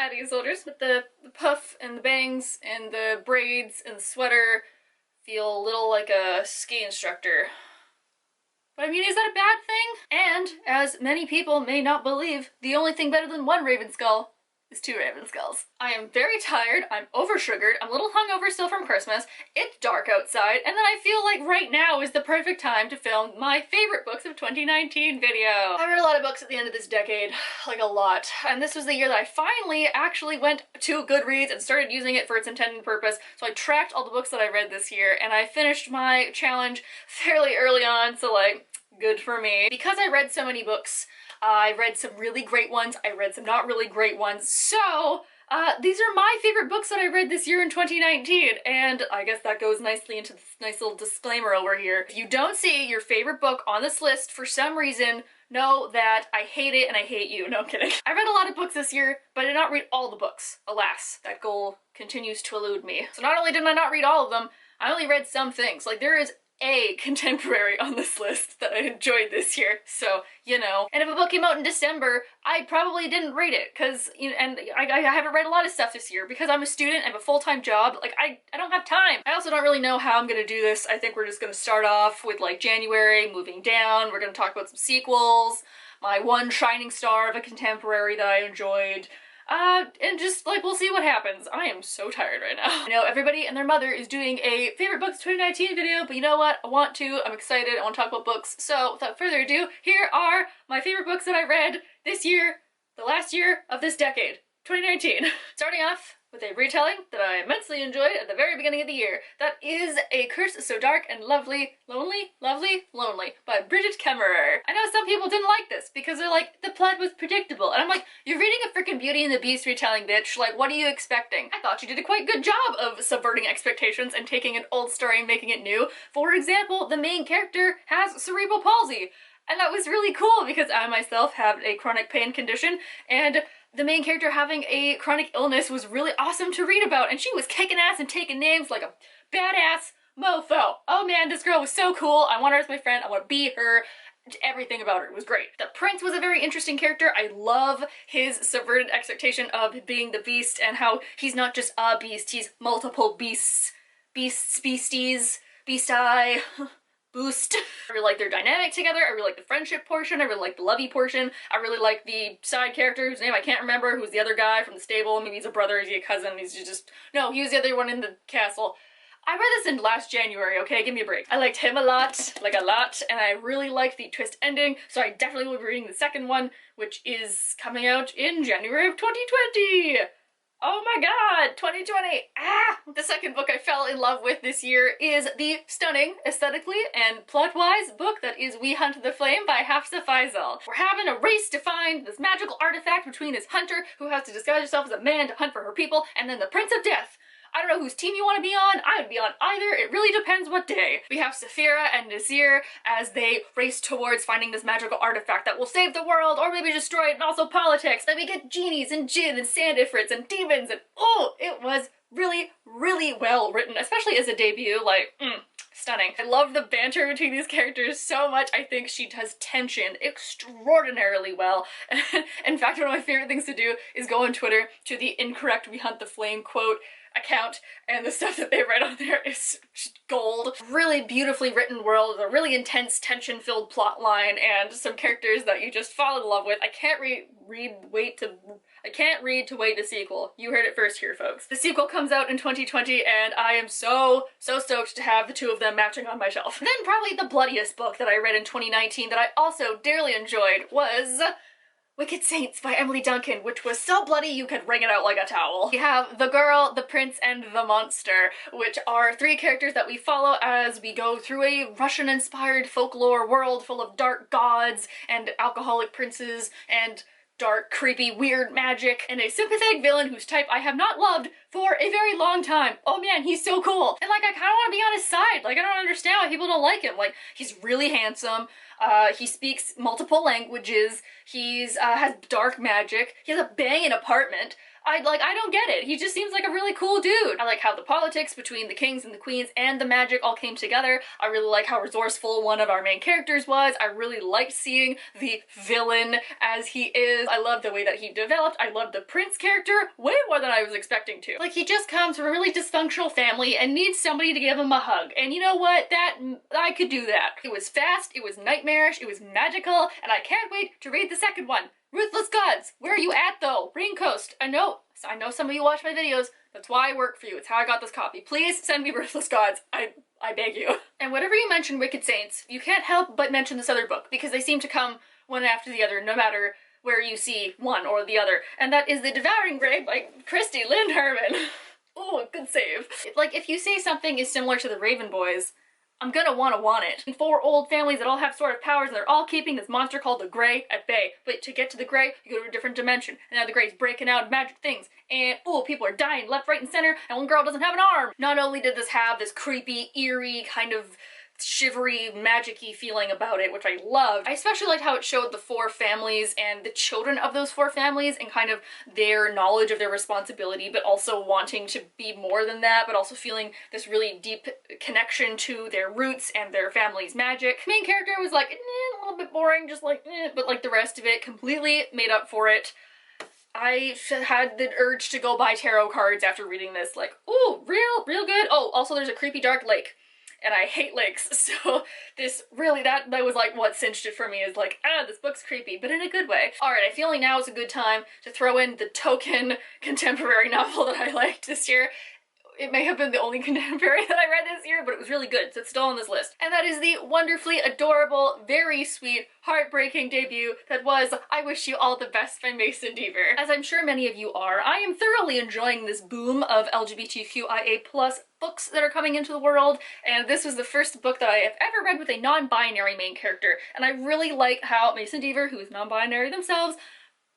Addie soldiers with the puff and the bangs and the braids and the sweater. Feel a little like a ski instructor. But I mean, is that a bad thing? And, as many people may not believe, the only thing better than one Raven Skull is two Raven Skulls. I am very tired, I'm over-sugared, I'm a little hungover still from Christmas, it's dark outside, and then I feel like right now is the perfect time to film my favorite books of 2019 video. I read a lot of books at the end of this decade, like a lot, and this was the year that I finally actually went to Goodreads and started using it for its intended purpose, so I tracked all the books that I read this year, and I finished my challenge fairly early on, so like, good for me. Because I read so many books, I read some really great ones, I read some not really great ones, so these are my favorite books that I read this year in 2019, and I guess that goes nicely into this nice little disclaimer over here. If you don't see your favorite book on this list for some reason, know that I hate it and I hate you. No, I'm kidding. I read a lot of books this year, but I did not read all the books. Alas, that goal continues to elude me. So not only did I not read all of them, I only read some things. Like, there is a contemporary on this list that I enjoyed this year, so, you know. And if a book came out in December, I probably didn't read it, because, you know, and I haven't read a lot of stuff this year, because I'm a student, I have a full-time job, like, I don't have time. I also don't really know how I'm gonna do this. I think we're just gonna start off with, like, January, moving down, we're gonna talk about some sequels, my one shining star of a contemporary that I enjoyed, and just, like, we'll see what happens. I am so tired right now. I know everybody and their mother is doing a favorite books 2019 video, but you know what? I want to. I'm excited. I want to talk about books. So, without further ado, here are my favorite books that I read this year, the last year of this decade, 2019. Starting off with a retelling that I immensely enjoyed at the very beginning of the year. That is A Curse So Dark and Lovely, Lonely by Bridget Kemmerer. I know some people didn't like this because they're like, the plot was predictable. And I'm like, you're reading a freaking Beauty and the Beast retelling, bitch. Like, what are you expecting? I thought you did a quite good job of subverting expectations and taking an old story and making it new. For example, the main character has cerebral palsy. And that was really cool because I myself have a chronic pain condition, and the main character having a chronic illness was really awesome to read about, and she was kicking ass and taking names like a badass mofo. Oh man, this girl was so cool. I want her as my friend. I want to be her. Everything about her was great. The prince was a very interesting character. I love his subverted expectation of being the beast and how he's not just a beast, he's multiple beasts. Beasties, beast-eye. Boost. I really like their dynamic together, I really like the friendship portion, I really like the lovey portion, I really like the side character whose name I can't remember, who's the other guy from the stable. Maybe he's a brother, is he a cousin, he's just, no, he was the other one in the castle. I read this in last January, okay? Give me a break. I liked him a lot, and I really liked the twist ending, so I definitely will be reading the second one, which is coming out in January of 2020! Oh my god, 2020! The second book I fell in love with this year is the stunning, aesthetically and plot-wise book that is We Hunt the Flame by Hafsa Faizal. We're having a race to find this magical artifact between this hunter who has to disguise herself as a man to hunt for her people, and then the Prince of Death. I don't know whose team you want to be on. I would be on either. It really depends what day. We have Saphira and Nazir as they race towards finding this magical artifact that will save the world or maybe destroy it, and also politics. Then we get genies and djinn and sand ifrits and demons, and oh, it was really, really well written, especially as a debut. Like, stunning. I love the banter between these characters so much. I think she does tension extraordinarily well. In fact, one of my favorite things to do is go on Twitter to the incorrect We Hunt the Flame quote account, and the stuff that they write on there is gold. Really beautifully written world, a really intense tension-filled plot line, and some characters that you just fall in love with. I can't wait to wait a sequel. You heard it first here, folks. The sequel comes out in 2020, and I am so stoked to have the two of them matching on my shelf. Then probably the bloodiest book that I read in 2019 that I also dearly enjoyed was Wicked Saints by Emily Duncan, which was so bloody you could wring it out like a towel. We have the girl, the prince, and the monster, which are three characters that we follow as we go through a Russian-inspired folklore world full of dark gods and alcoholic princes and dark, creepy, weird magic, and a sympathetic villain whose type I have not loved for a very long time. Oh man, he's so cool. And like, I kind of want to be on his side. Like, I don't understand why people don't like him. Like, he's really handsome. He speaks multiple languages. He's, has dark magic. He has a banging apartment. I don't get it. He just seems like a really cool dude. I like how the politics between the kings and the queens and the magic all came together. I really like how resourceful one of our main characters was. I really liked seeing the villain as he is. I love the way that he developed. I love the prince character way more than I was expecting to. Like, he just comes from a really dysfunctional family and needs somebody to give him a hug. And you know what? I could do that. It was fast, it was nightmarish, it was magical, and I can't wait to read the second one. Ruthless Gods, where are you at though? Green Coast. I know some of you watch my videos. That's why I work for you. It's how I got this copy. Please send me Ruthless Gods. I beg you. And whenever you mention Wicked Saints, you can't help but mention this other book, because they seem to come one after the other, no matter where you see one or the other. And that is the Devouring Brave by Christy Lynn Herman. Oh, good save. Like, if you say something is similar to the Raven Boys, I'm gonna want it. 4 old families that all have sort of powers, and they're all keeping this monster called the Grey at bay. But to get to the Grey, you go to a different dimension. And now the Grey's breaking out magic things. And, oh, people are dying left, right, and center, and one girl doesn't have an arm. Not only did this have this creepy, eerie, kind of shivery, magic-y feeling about it, which I loved. I especially liked how it showed the 4 families and the children of those 4 families and kind of their knowledge of their responsibility, but also wanting to be more than that, but also feeling this really deep connection to their roots and their family's magic. Main character was like, a little bit boring, just like, but like the rest of it completely made up for it. I had the urge to go buy tarot cards after reading this, like, ooh, real good. Oh, also there's a creepy dark lake. And I hate lakes, so this really, that was like what cinched it for me, is like, this book's creepy, but in a good way. Alright, I feel like now is a good time to throw in the token contemporary novel that I liked this year. It may have been the only contemporary that I read this year, but it was really good, so it's still on this list. And that is the wonderfully adorable, very sweet, heartbreaking debut that was I Wish You All the Best by Mason Deaver. As I'm sure many of you are, I am thoroughly enjoying this boom of LGBTQIA+ books that are coming into the world, and this was the first book that I have ever read with a non-binary main character, and I really like how Mason Deaver, who is non-binary themselves,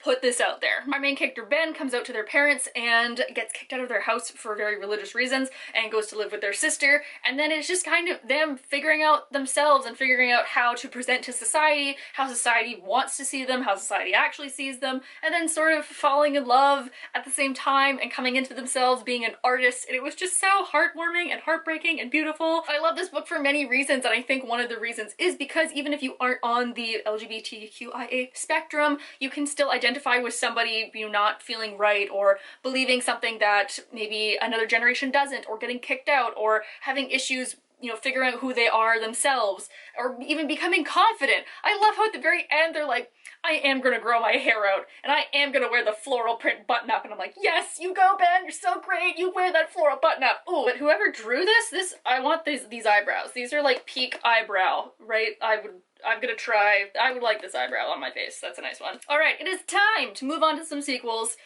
put this out there. Our main character Ben comes out to their parents and gets kicked out of their house for very religious reasons and goes to live with their sister, and then it's just kind of them figuring out themselves and figuring out how to present to society, how society wants to see them, how society actually sees them, and then sort of falling in love at the same time and coming into themselves being an artist, and it was just so heartwarming and heartbreaking and beautiful. I love this book for many reasons, and I think one of the reasons is because even if you aren't on the LGBTQIA spectrum, you can still identify with somebody, you know, not feeling right or believing something that maybe another generation doesn't, or getting kicked out, or having issues, you know, figuring out who they are themselves, or even becoming confident. I love how at the very end they're like, I am gonna grow my hair out, and I am gonna wear the floral print button-up, and I'm like, yes, you go, Ben, you're so great, you wear that floral button-up. Ooh, but whoever drew this, I want these eyebrows. These are like peak eyebrow, right? I'm gonna try, I would like this eyebrow on my face. That's a nice one. All right, it is time to move on to some sequels.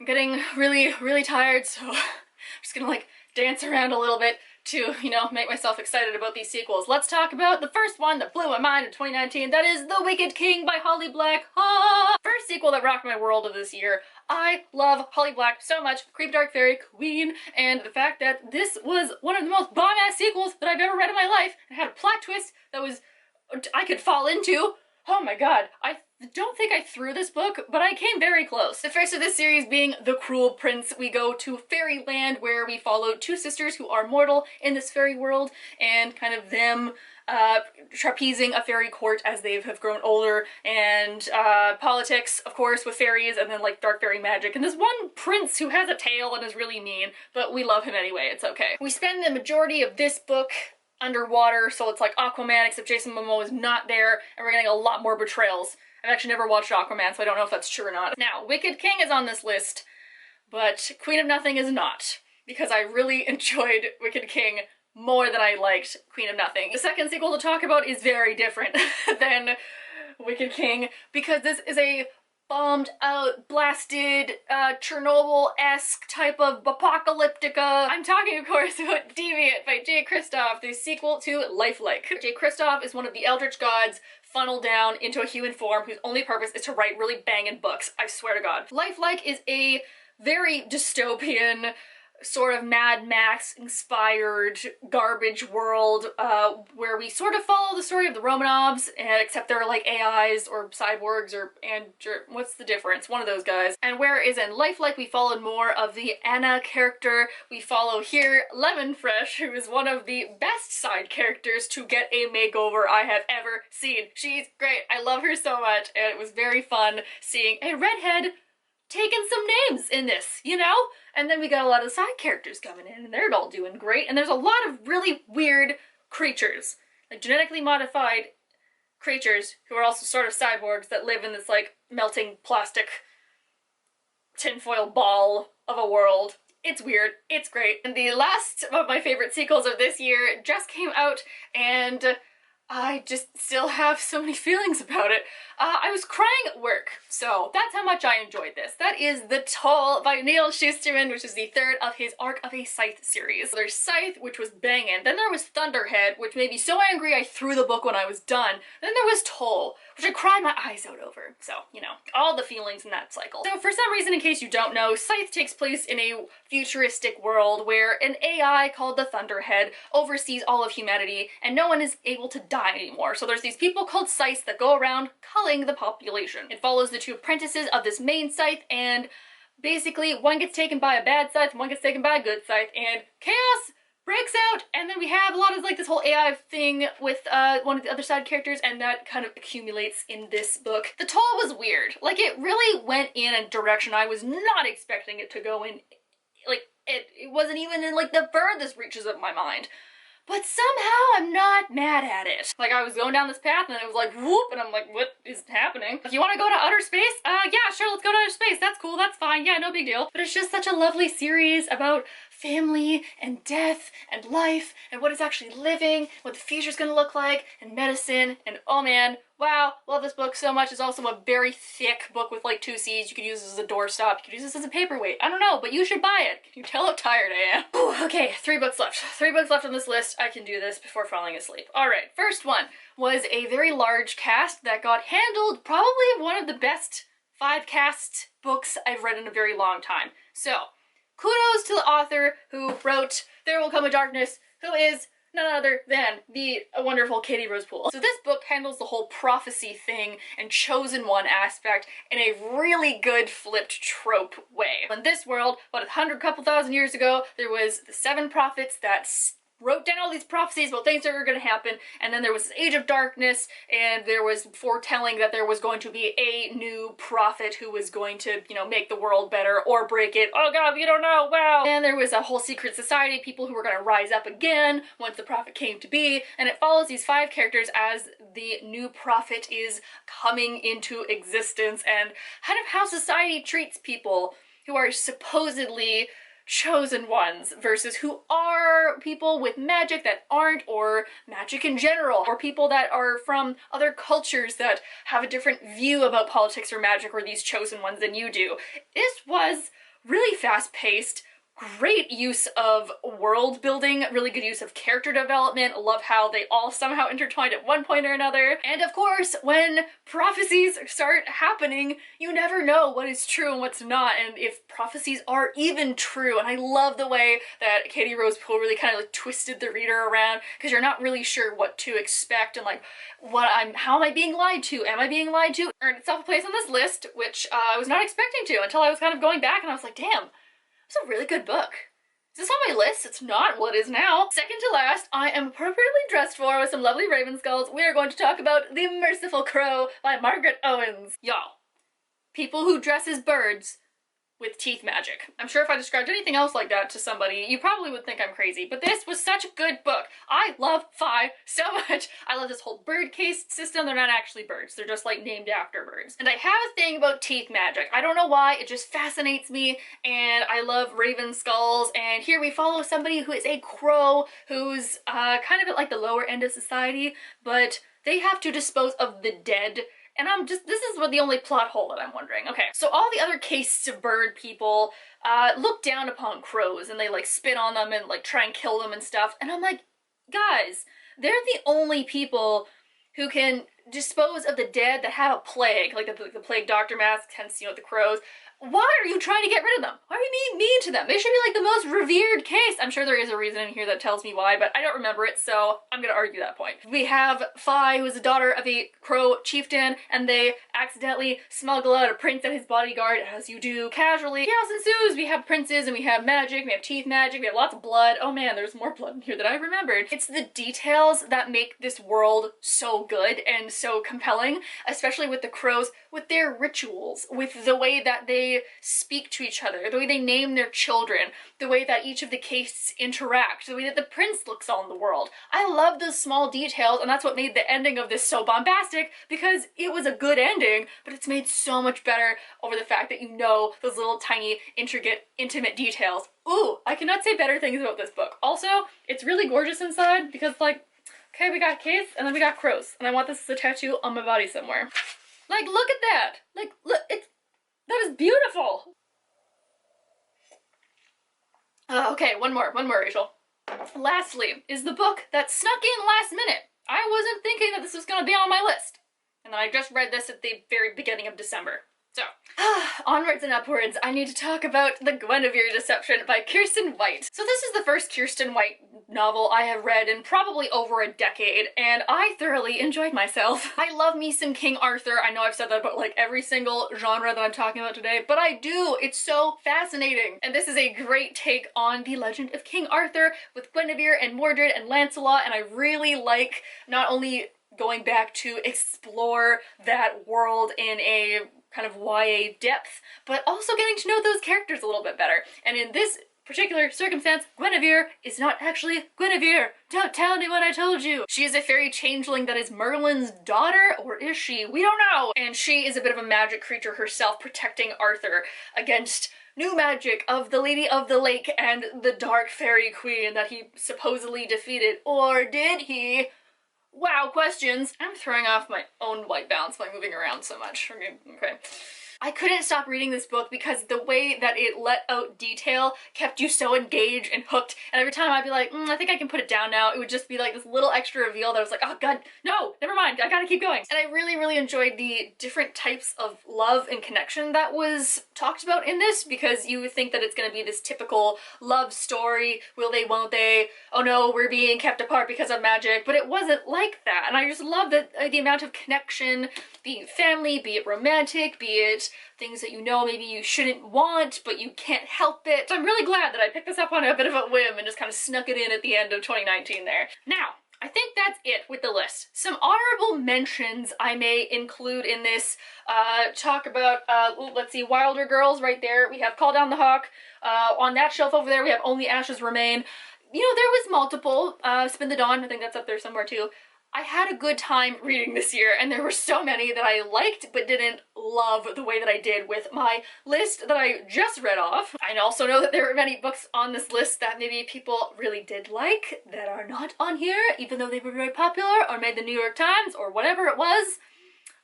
I'm getting really tired, so I'm just gonna like dance around a little bit to, you know, make myself excited about these sequels. Let's talk about the first one that blew my mind in 2019. That is The Wicked King by Holly Black. First sequel that rocked my world of this year. I love Holly Black so much, Creepy Dark Fairy Queen, and the fact that this was one of the most bomb-ass sequels that I've ever read in my life, and had a plot twist that was I could fall into. Oh my god, I don't think I threw this book, but I came very close. The first of this series being The Cruel Prince. We go to fairyland where we follow 2 sisters who are mortal in this fairy world, and kind of them trapezing a fairy court as they have grown older, and politics, of course, with fairies, and then like dark fairy magic, and this one prince who has a tail and is really mean, but we love him anyway, it's okay. We spend the majority of this book underwater, so it's like Aquaman, except Jason Momoa is not there, and we're getting a lot more betrayals. I've actually never watched Aquaman, so I don't know if that's true or not. Now, Wicked King is on this list, but Queen of Nothing is not, because I really enjoyed Wicked King more than I liked Queen of Nothing. The second sequel to talk about is very different than Wicked King, because this is a bombed out, blasted, Chernobyl-esque type of apocalyptica. I'm talking, of course, about Deviant by Jay Kristoff, the sequel to Lifelike. Jay Kristoff is one of the Eldritch gods funneled down into a human form whose only purpose is to write really banging books, I swear to God. Lifelike is a very dystopian, sort of Mad Max inspired garbage world where we sort of follow the story of the Romanovs, except they're like AIs or cyborgs or what's the difference? One of those guys. And whereas in Lifelike we followed more of the Anna character, we follow here Lemon Fresh, who is one of the best side characters to get a makeover I have ever seen. She's great. I love her so much, and it was very fun seeing a redhead taking some names in this, you know? And then we got a lot of side characters coming in, and they're all doing great, and there's a lot of really weird creatures, like genetically modified creatures who are also sort of cyborgs that live in this, like, melting plastic tinfoil ball of a world. It's weird. It's great. And the last of my favorite sequels of this year just came out, and I just still have so many feelings about it. I was crying at work, so that's how much I enjoyed this. That is The Toll by Neil Shusterman, which is the third of his Arc of a Scythe series. There's Scythe, which was bangin', then there was Thunderhead, which made me so angry I threw the book when I was done, then there was Toll, which I cried my eyes out over. So, you know, all the feelings in that cycle. So for some reason, in case you don't know, Scythe takes place in a futuristic world where an AI called the Thunderhead oversees all of humanity, and no one is able to die anymore. So there's these people called Scythes that go around culling the population. It follows the two apprentices of this main Scythe, and basically one gets taken by a bad Scythe, one gets taken by a good Scythe, and chaos breaks out, and then we have a lot of like this whole AI thing with one of the other side characters, and that kind of accumulates in this book. The Toll was weird. Like, it really went in a direction I was not expecting it to go in. Like, it wasn't even in like the furthest reaches of my mind. But somehow I'm not mad at it. Like, I was going down this path and then it was like, whoop, and I'm like, what is happening? If you want to go to outer space? Yeah, sure, let's go to outer space. That's cool, that's fine, yeah, no big deal. But it's just such a lovely series about family and death and life and what is actually living, what the future's gonna look like, and medicine, and oh man, wow, love this book so much. It's also a very thick book with like 2 C's. You could use this as a doorstop, you could use this as a paperweight. I don't know, but you should buy it. Can you tell how tired I am? Ooh, okay, 3 books left. 3 books left on this list. I can do this before falling asleep. Alright, first one was a very large cast that got handled, probably one of the best 5 cast books I've read in a very long time. So, kudos to the author who wrote There Will Come a Darkness, who is none other than the wonderful Katie Rose Poole. So this book handles the whole prophecy thing and chosen one aspect in a really good flipped trope way. In this world, about 100,000 years ago, there was the 7 prophets that wrote down all these prophecies about things that were going to happen, and then there was this age of darkness, and there was foretelling that there was going to be a new prophet who was going to, you know, make the world better or break it. Oh god, we don't know, wow! And there was a whole secret society, people who were going to rise up again once the prophet came to be, and it follows these 5 characters as the new prophet is coming into existence, and kind of how society treats people who are supposedly chosen ones versus who are people with magic that aren't, or magic in general, or people that are from other cultures that have a different view about politics or magic or these chosen ones than you do. This was really fast-paced, great use of world building, really good use of character development. Love how they all somehow intertwined at one point or another. And of course, when prophecies start happening, you never know what is true and what's not, and if prophecies are even true. And I love the way that Katie Rose Poole really kind of like twisted the reader around, because you're not really sure what to expect and like how am I being lied to? Am I being lied to? Earned itself a place on this list, which I was not expecting to until I was kind of going back and I was like, damn, it's a really good book. Is this on my list? It's not. Well, it is now. Second to last, I am appropriately dressed for with some lovely raven skulls. We are going to talk about The Merciful Crow by Margaret Owens. Y'all, people who dress as birds with teeth magic. I'm sure if I described anything else like that to somebody, you probably would think I'm crazy, but this was such a good book. I love Fi so much. I love this whole bird case system. They're not actually birds. They're just like named after birds. And I have a thing about teeth magic. I don't know why, it just fascinates me, and I love raven skulls, and here we follow somebody who is a crow who's kind of at like the lower end of society, but they have to dispose of the dead. And this is the only plot hole that I'm wondering. Okay, so all the other castes of bird people look down upon crows, and they like spit on them and like try and kill them and stuff. And I'm like, guys, they're the only people who can dispose of the dead that have a plague, like the plague doctor mask, hence, you know, the crows. Why are you trying to get rid of them? Why are you being mean to them. They should be like the most revered case. I'm sure there is a reason in here that tells me why, but I don't remember it, so I'm gonna argue that point. We have Fi, who is the daughter of a crow chieftain, and they accidentally smuggle out a prince and his bodyguard, as you do casually. Chaos ensues. We have princes and we have magic, we have teeth magic, we have lots of blood. Oh man, there's more blood in here than I remembered. It's the details that make this world so good and so compelling, especially with the crows, with their rituals, with the way that they speak to each other, the way they name their children, the way that each of the castes interact, the way that the prince looks on the world. I love those small details, and that's what made the ending of this so bombastic, because it was a good ending, but it's made so much better over the fact that you know those little tiny, intricate, intimate details. Ooh, I cannot say better things about this book. Also, it's really gorgeous inside because, like, okay, we got case and then we got crows, and I want this as a tattoo on my body somewhere. Like, look at that! Like, look, that is beautiful! Okay, one more, Rachel. Lastly, is the book that snuck in last minute. I wasn't thinking that this was gonna be on my list. And then I just read this at the very beginning of December. So, onwards and upwards, I need to talk about The Guinevere Deception by Kiersten White. So this is the first Kiersten White novel I have read in probably over a decade, and I thoroughly enjoyed myself. I love me some King Arthur. I know I've said that about like every single genre that I'm talking about today, but I do. It's so fascinating. And this is a great take on the legend of King Arthur with Guinevere and Mordred and Lancelot, and I really like not only going back to explore that world in a kind of YA depth, but also getting to know those characters a little bit better. And in this particular circumstance, Guinevere is not actually Guinevere. Don't tell anyone I told you. She is a fairy changeling that is Merlin's daughter, or is she? We don't know. And she is a bit of a magic creature herself, protecting Arthur against new magic of the Lady of the Lake and the Dark Fairy Queen that he supposedly defeated. Or did he? Wow, questions. I'm throwing off my own white balance by moving around so much. Okay. I couldn't stop reading this book because the way that it let out detail kept you so engaged and hooked, and every time I'd be like, I think I can put it down now, it would just be like this little extra reveal that I was like, oh god, no, never mind, I gotta keep going. And I really, really enjoyed the different types of love and connection that was talked about in this, because you would think that it's gonna be this typical love story, will they, won't they, oh no, we're being kept apart because of magic, but it wasn't like that, and I just love that the amount of connection, be it family, be it romantic, be it things that you know maybe you shouldn't want, but you can't help it. So I'm really glad that I picked this up on a bit of a whim and just kind of snuck it in at the end of 2019 there. Now, I think that's it with the list. Some honorable mentions I may include in this. Talk about, let's see, Wilder Girls right there. We have Call Down the Hawk. On that shelf over there, we have Only Ashes Remain. You know, there was multiple. Spin the Dawn, I think that's up there somewhere too. I had a good time reading this year, and there were so many that I liked but didn't love the way that I did with my list that I just read off. I also know that there were many books on this list that maybe people really did like that are not on here, even though they were very popular or made the New York Times or whatever it was,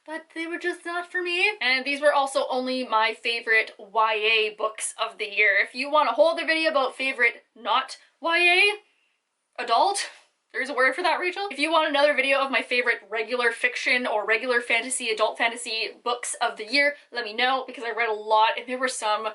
but they were just not for me. And these were also only my favorite YA books of the year. If you want a whole other video about favorite not YA adult, there's a word for that, Rachel. If you want another video of my favorite regular fiction or regular fantasy, adult fantasy books of the year, let me know, because I read a lot and there were some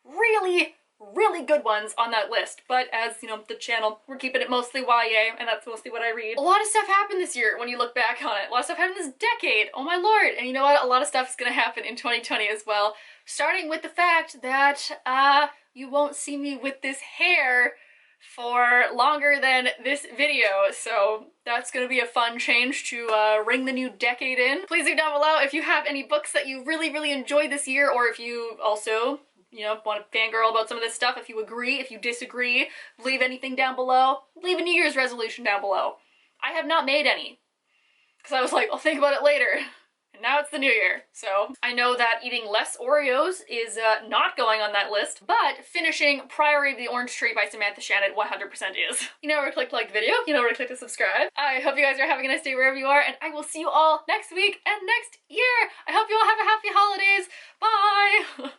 really, really good ones on that list. But as, you know, the channel, we're keeping it mostly YA, and that's mostly what I read. A lot of stuff happened this year when you look back on it. A lot of stuff happened this decade. Oh my lord. And you know what? A lot of stuff is gonna happen in 2020 as well. Starting with the fact that, you won't see me with this hair for longer than this video, so that's gonna be a fun change to ring the new decade in. Please leave down below if you have any books that you really, really enjoyed this year, or if you also, you know, want to fangirl about some of this stuff, if you agree, if you disagree, leave anything down below. Leave a New Year's resolution down below. I have not made any, because I was like, I'll think about it later. And now it's the new year, so I know that eating less Oreos is not going on that list, but finishing Priory of the Orange Tree by Samantha Shannon 100% is. You know where to click to like the video, you know where to click to subscribe. I hope you guys are having a nice day wherever you are, and I will see you all next week and next year. I hope you all have a happy holidays. Bye!